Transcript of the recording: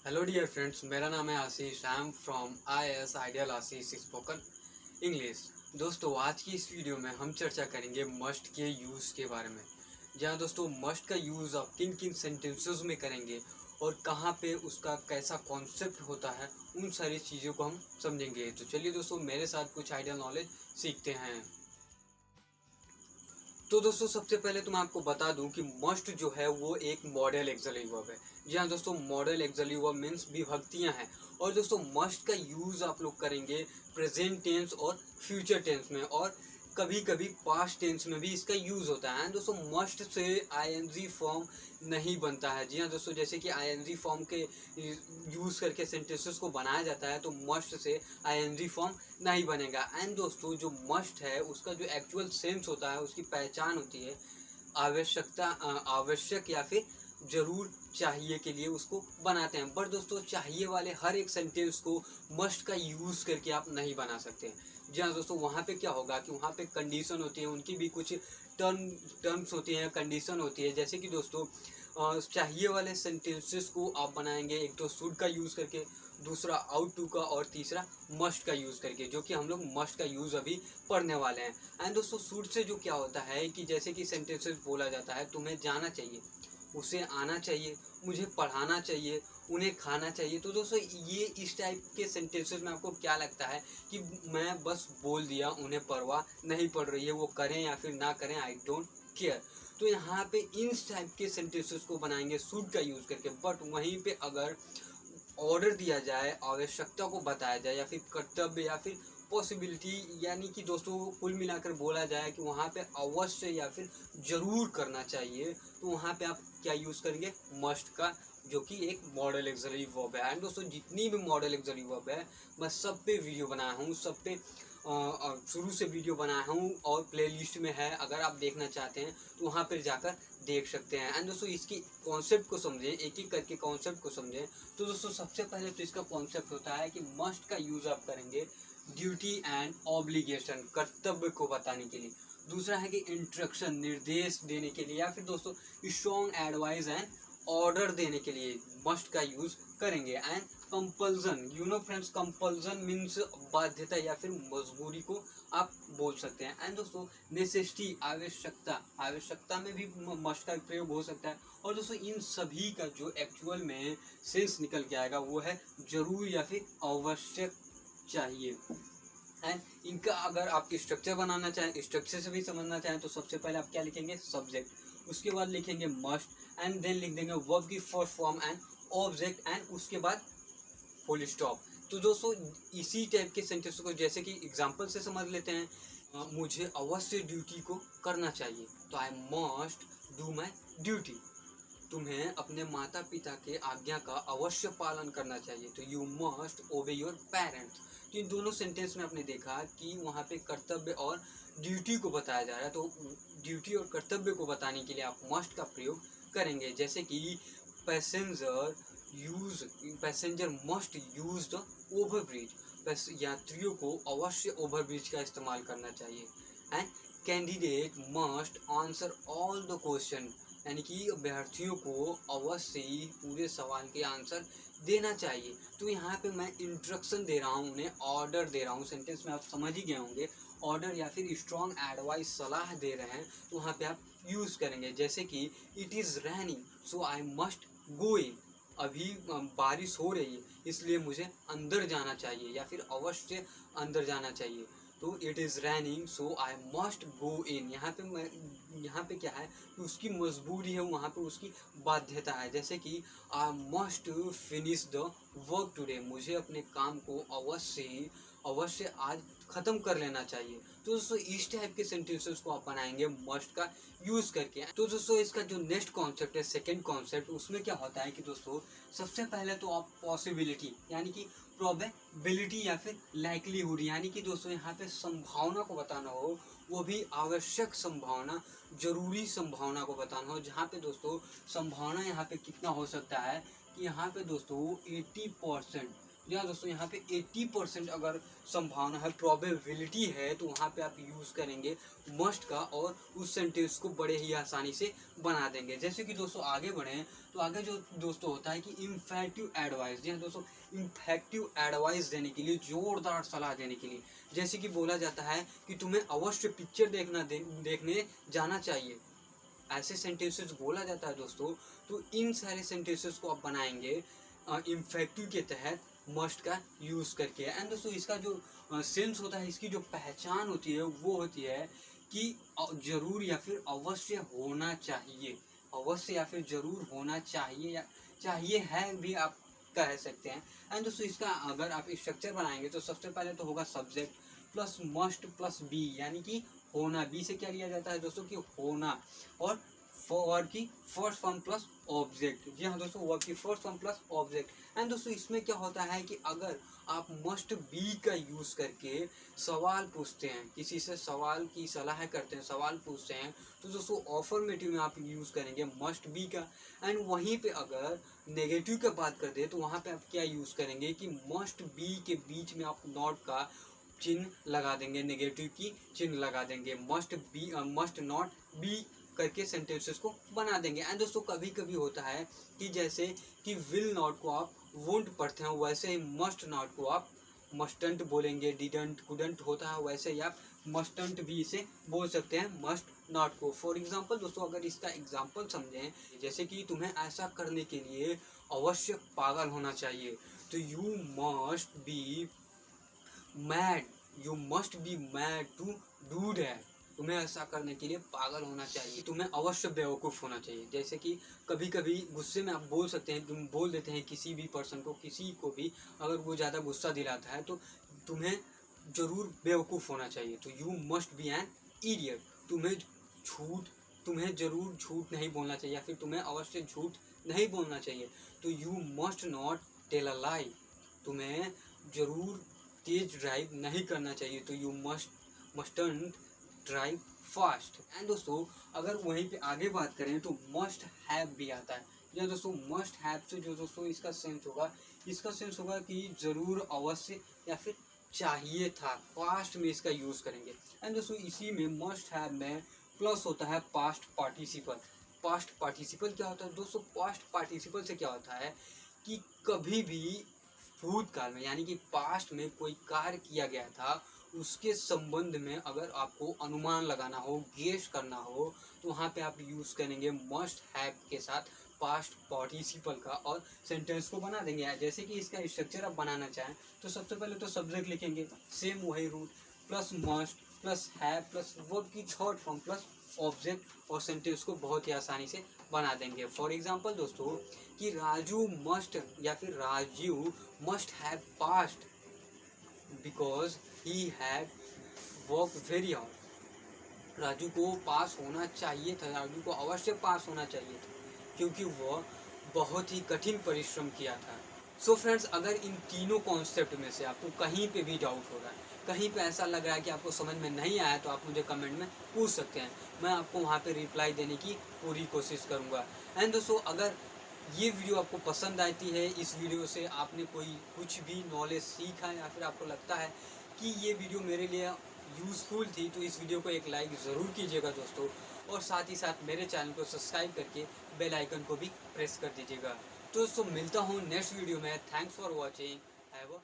Hello dear friends, मेरा नाम है Ashish. I am from I S ideal Ashish spoken English. दोस्तों, आज की इस वीडियो में हम चर्चा करेंगे मस्ट के यूज़ के बारे में। जहाँ दोस्तों मस्ट का यूज़ आप किन किन सेंटेंसेस में करेंगे और कहाँ पे उसका कैसा कॉन्सेप्ट होता है, उन सारी चीज़ों को हम समझेंगे। तो चलिए दोस्तों, मेरे साथ कुछ आइडियल नॉलेज सीखते हैं। तो दोस्तों, सबसे पहले तो मैं आपको बता दूं कि मस्ट जो है वो एक मॉडल एक्सक्लूसिव वर्ब है। जी हाँ दोस्तों, मॉडल एक्सक्लूसिव वर्ब मीन्स विभक्तियां हैं। और दोस्तों मस्ट का यूज़ आप लोग करेंगे प्रेजेंट टेंस और फ्यूचर टेंस में, और कभी कभी पास्ट टेंस में भी इसका यूज़ होता है। एंड दोस्तों मस्ट से आईएनजी फॉर्म नहीं बनता है। जी हाँ दोस्तों, जैसे कि आईएनजी फॉर्म के यूज़ करके सेंटेंसेस को बनाया जाता है, तो मस्ट से आईएनजी फॉर्म नहीं बनेगा। एंड दोस्तों जो मस्ट है उसका जो एक्चुअल सेंस होता है, उसकी पहचान होती है आवश्यकता, आवश्यक या फिर जरूर चाहिए के लिए उसको बनाते हैं। बट दोस्तों चाहिए वाले हर एक सेंटेंस को मस्ट का यूज़ करके आप नहीं बना सकते हैं। जी हाँ दोस्तों, वहाँ पे क्या होगा कि वहाँ पे कंडीशन होती है, उनकी भी कुछ टर्म्स होती हैं, कंडीशन होती है। जैसे कि दोस्तों चाहिए वाले सेंटेंसेस को आप बनाएंगे एक तो शुड का यूज़ करके, दूसरा आउट टू का, और तीसरा मस्ट का यूज़ करके, जो कि हम लोग मस्ट का यूज़ अभी पढ़ने वाले हैं। एंड दोस्तों शुड से जो क्या होता है कि जैसे कि सेंटेंसेस बोला जाता है, तुम्हें जाना चाहिए, उसे आना चाहिए, मुझे पढ़ाना चाहिए, उन्हें खाना चाहिए। तो दोस्तों ये इस टाइप के सेंटेंसेस में आपको क्या लगता है कि मैं बस बोल दिया, उन्हें परवाह नहीं पड़ रही है, वो करें या फिर ना करें, आई डोंट केयर। तो यहाँ पे इन टाइप के सेंटेंसेस को बनाएंगे शुड का यूज़ करके। बट वहीं पे अगर ऑर्डर दिया जाए, आवश्यकता को बताया जाए, या फिर कर्तव्य, या फिर पॉसिबिलिटी, यानी कि दोस्तों कुल मिलाकर बोला जाए कि वहाँ पे अवश्य या फिर जरूर करना चाहिए, तो वहाँ पे आप क्या यूज़ करेंगे? मस्ट का, जो कि एक मॉडल एक्सक्लूसिव वर्ब है। एंड दोस्तों जितनी भी मॉडल एक्सक्लूसिव वर्ब है, मैं सब पे वीडियो बनाया हूँ, सब पे शुरू से वीडियो बनाया हूँ, और प्लेलिस्ट में है। अगर आप देखना चाहते हैं तो वहाँ पर जाकर देख सकते हैं। एंड दोस्तों इसकी कॉन्सेप्ट को समझें, एक एक करके कॉन्सेप्ट को समझें। तो दोस्तों सबसे पहले तो इसका कॉन्सेप्ट होता है कि मस्ट का यूज़ आप करेंगे ड्यूटी एंड ऑब्लिगेशन, कर्तव्य को बताने के लिए। दूसरा है कि इंस्ट्रक्शन, निर्देश देने के लिए, या फिर दोस्तों स्ट्रॉन्ग एडवाइस एंड ऑर्डर देने के लिए मस्ट का यूज़ करेंगे। And compulsion, you know friends, compulsion means बाध्यता या फिर मजबूरी को आप बोल सकते हैं। एंड दोस्तों नेसेसिटी, आवश्यकता, आवश्यकता में भी मस्ट का प्रयोग हो सकता है। और दोस्तों इन सभी का जो एक्चुअल में सेंस निकल के आएगा वो है जरूर या फिर आवश्यक चाहिए। एंड इनका अगर आप स्ट्रक्चर बनाना चाहें, स्ट्रक्चर से भी समझना चाहें, तो सबसे पहले आप क्या लिखेंगे? सब्जेक्ट, उसके बाद लिखेंगे मस्ट, एंड देन लिख देंगे वर्ब की first form and object, and उसके बाद फुल स्टॉप। तो दोस्तों इसी टाइप के सेंटेंस को जैसे कि एग्जांपल से समझ लेते हैं। मुझे अवश्य ड्यूटी को करना चाहिए, तो I must do my duty. तुम्हें अपने माता पिता के आज्ञा का अवश्य पालन करना चाहिए, तो यू मस्ट ओबे योर पेरेंट्स। तो इन दोनों सेंटेंस में आपने देखा कि वहाँ पे कर्तव्य और ड्यूटी को बताया जा रहा है। तो ड्यूटी और कर्तव्य को बताने के लिए आप मस्ट का प्रयोग करेंगे। जैसे कि passenger use passenger must use the overbridge, यात्रियों को अवश्य ओवरब्रिज का इस्तेमाल करना चाहिए। And candidate must answer all the question, यानी कि अभ्यर्थियों को अवश्य ही पूरे सवाल के आंसर देना चाहिए। तो यहाँ पे मैं इंस्ट्रक्शन दे रहा हूँ, उन्हें ऑर्डर दे रहा हूँ। सेंटेंस में आप समझ ही गए होंगे, ऑर्डर या फिर स्ट्रॉन्ग एडवाइस, सलाह दे रहे हैं, तो वहाँ पे आप यूज़ करेंगे। जैसे कि it is raining so I must go in, अभी बारिश हो रही है इसलिए मुझे अंदर जाना चाहिए, या फिर अवश्य अंदर जाना चाहिए। तो it is raining so I must go in, यहाँ पे क्या है कि उसकी मजबूरी है, वहाँ पे उसकी बाध्यता है। जैसे कि I must finish the work today, मुझे अपने काम को अवश्य आज ख़त्म कर लेना चाहिए। तो दोस्तों इस टाइप के सेंटेंसेस को आप बनाएंगे मस्ट का यूज़ करके। तो दोस्तों इसका जो नेक्स्ट कॉन्सेप्ट है, सेकंड कॉन्सेप्ट, उसमें क्या होता है कि दोस्तों सबसे पहले तो आप पॉसिबिलिटी, यानी कि प्रोबेबिलिटी या फिर लाइकलीहुड, यानी कि दोस्तों यहाँ पे संभावना को बताना हो, वो भी आवश्यक संभावना, जरूरी संभावना को बताना हो। जहाँ पे दोस्तों संभावना यहाँ पे कितना हो सकता है कि यहाँ पे दोस्तों 80%, जहाँ दोस्तों यहाँ पे 80% अगर संभावना है, प्रोबेबिलिटी है, तो वहाँ पे आप यूज़ करेंगे मस्ट का और उस सेंटेंस को बड़े ही आसानी से बना देंगे। जैसे कि दोस्तों आगे बढ़ें तो आगे जो दोस्तों होता है कि इम्फेक्टिव एडवाइस, जी हाँ दोस्तों, इम्फेक्टिव एडवाइस देने के लिए, जोरदार सलाह देने के लिए, जैसे कि बोला जाता है कि तुम्हें अवश्य पिक्चर देखने जाना चाहिए, ऐसे सेंटेंसेस बोला जाता है दोस्तों। तो इन सारे सेंटेंसेस को आप बनाएंगे इम्फेक्टिव के तहत मस्ट का यूज़ करके। एंड दोस्तों इसका जो सेंस होता है, इसकी जो पहचान होती है वो होती है कि जरूर या फिर अवश्य होना चाहिए, अवश्य या फिर जरूर होना चाहिए, या चाहिए है भी आप कह सकते हैं। एंड दोस्तों इसका अगर आप स्ट्रक्चर बनाएंगे तो सबसे पहले तो होगा subject plus must plus B, यानी कि होना। बी से क्या लिया जाता है दोस्तों कि होना, और वर्ब की फर्स्ट फॉर्म प्लस ऑब्जेक्ट। जी हाँ दोस्तों, वर्ब की first form plus object. And दोस्तों इसमें क्या होता है कि अगर आप मस्ट बी का यूज करके सवाल पूछते हैं, किसी से सवाल की सलाह करते हैं, सवाल पूछते हैं, तो दोस्तों ऑफर्मेटिव में आप यूज करेंगे मस्ट बी का। एंड वहीं पे अगर नेगेटिव का बात करते हैं तो वहाँ पे आप क्या यूज करेंगे कि मस्ट बी के बीच में आप नॉट का चिन्ह लगा देंगे, नेगेटिव की चिन्ह लगा देंगे, मस्ट नॉट बी करके सेंटेंसेस को बना देंगे। एंड दोस्तों कभी कभी होता है कि जैसे कि विल नॉट को आप वोंट पढ़ते हैं, वैसे ही मस्ट नॉट को आप मस्टंट बोलेंगे, डिडंट कुडंट होता है वैसे ही आप मस्टंट भी इसे बोल सकते हैं मस्ट नॉट को। फॉर एग्जांपल दोस्तों अगर इसका एग्जांपल समझें, जैसे कि तुम्हें ऐसा करने के लिए अवश्य पागल होना चाहिए, तो you must be mad, you must be mad to do that, तुम्हें ऐसा करने के लिए पागल होना चाहिए, तुम्हें अवश्य बेवकूफ़ होना चाहिए। जैसे कि कभी कभी गुस्से में आप बोल सकते हैं, तुम बोल देते हैं किसी भी पर्सन को, किसी को भी अगर वो ज़्यादा गुस्सा दिलाता है तो तुम्हें ज़रूर बेवकूफ़ होना चाहिए, तो you must B an idiot, तुम्हें ज़रूर झूठ नहीं बोलना चाहिए, या फिर तुम्हें अवश्य झूठ नहीं बोलना चाहिए, तो you must not tell a lie, तुम्हें ज़रूर तेज ड्राइव नहीं करना चाहिए, तो you mustn't drive fast. And दोस्तों अगर वहीं पे आगे बात करें तो मस्ट हैव भी आता है। या दोस्तों मस्ट हैव से जो दोस्तों इसका सेंस होगा कि ज़रूर, अवश्य या फिर चाहिए था, पास्ट में इसका यूज़ करेंगे। एंड दोस्तों इसी में मस्ट हैव में प्लस होता है पास्ट पार्टिसिपल। पास्ट पार्टिसिपल क्या होता है दोस्तों? पास्ट पार्टिसिपल से क्या होता है कि कभी भी भूतकाल में, यानी कि पास्ट में कोई कार्य किया गया था, उसके संबंध में अगर आपको अनुमान लगाना हो, गेस करना हो, तो वहाँ पे आप यूज़ करेंगे मस्ट हैव के साथ पास्ट पार्टिसिपल का और सेंटेंस को बना देंगे। जैसे कि इसका स्ट्रक्चर आप बनाना चाहें तो सबसे पहले तो सब्जेक्ट लिखेंगे, सेम वही rule, plus must plus have plus verb की थर्ड फॉर्म प्लस ऑब्जेक्ट, और सेंटेंस को बहुत ही आसानी से बना देंगे। फॉर एग्जांपल दोस्तों कि राजू मस्ट या फिर Raju must have past because he had work very hard. Raju को पास होना चाहिए था, राजू को अवश्य पास होना चाहिए था, क्योंकि वह बहुत ही कठिन परिश्रम किया था। सो फ्रेंड्स, अगर इन तीनों कॉन्सेप्ट में से आपको कहीं पे भी डाउट हो रहा है, कहीं पे ऐसा लग रहा है कि आपको समझ में नहीं आया, तो आप मुझे कमेंट में पूछ सकते हैं, मैं आपको वहाँ पे रिप्लाई देने की पूरी कोशिश करूँगा। एंड दोस्तों अगर ये वीडियो आपको पसंद आती है, इस वीडियो से आपने कोई कुछ भी नॉलेज सीखा है, या फिर आपको लगता है कि ये वीडियो मेरे लिए यूज़फुल थी, तो इस वीडियो को एक लाइक ज़रूर कीजिएगा दोस्तों, और साथ ही साथ मेरे चैनल को सब्सक्राइब करके बेल आइकन को भी प्रेस कर दीजिएगा। तो दोस्तों मिलता हूँ नेक्स्ट वीडियो में। Thanks for watching, have a